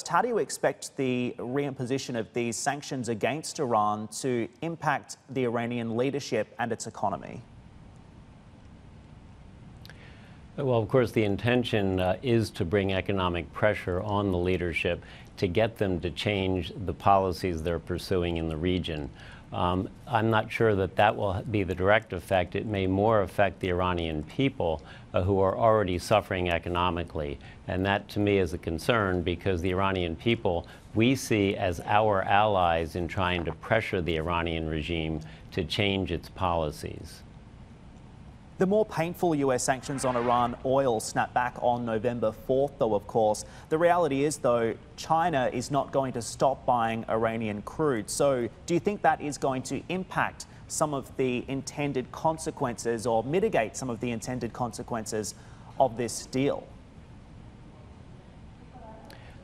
How do you expect the reimposition of these sanctions against Iran to impact the Iranian leadership and its economy? Well, of course, the intention is to bring economic pressure on the leadership to get them to change the policies they're pursuing in the region. I'm not sure that that will be the direct effect. It may more affect the Iranian people who are already suffering economically. And that, to me, is a concern because the Iranian people we see as our allies in trying to pressure the Iranian regime to change its policies. The more painful US sanctions on Iran oil snap back on November 4th, though, of course. The reality is, though, China is not going to stop buying Iranian crude. So do you think that is going to impact some of the intended consequences or mitigate some of the intended consequences of this deal?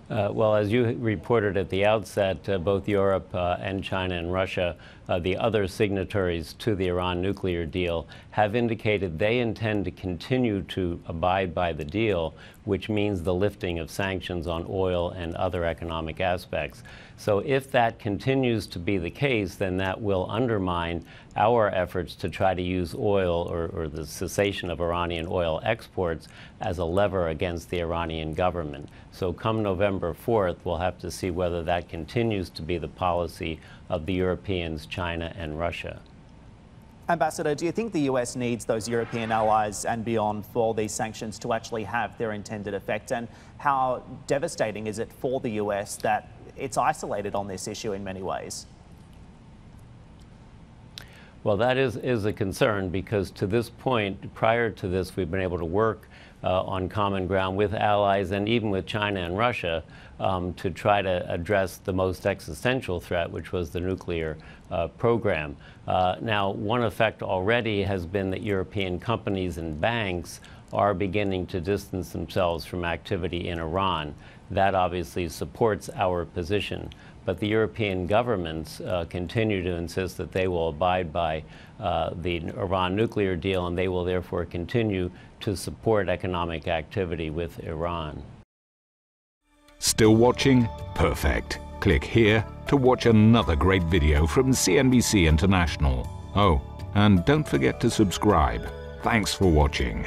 Well, as you reported at the outset, both Europe and China and Russia, the other signatories to the Iran nuclear deal, have indicated they intend to continue to abide by the deal, which means the lifting of sanctions on oil and other economic aspects. So if that continues to be the case, then that will undermine our efforts to try to use oil or the cessation of Iranian oil exports as a lever against the Iranian government. So come November 4th, we'll have to see whether that continues to be the policy of the Europeans, China, and Russia. Ambassador, do you think the US needs those European allies and beyond for these sanctions to actually have their intended effect? And how devastating is it for the US that it's isolated on this issue in many ways? Well, that is a concern because to this point, prior to this, we've been able to work on common ground with allies and even with China and Russia to try to address the most existential threat, which was the nuclear program. Now, one effect already has been that European companies and banks are beginning to distance themselves from activity in Iran. That obviously supports our position. But the European governments continue to insist that they will abide by the Iran nuclear deal, and they will therefore continue to support economic activity with Iran. Still watching? Perfect. Click here to watch another great video from CNBC International. Oh, and don't forget to subscribe. Thanks for watching.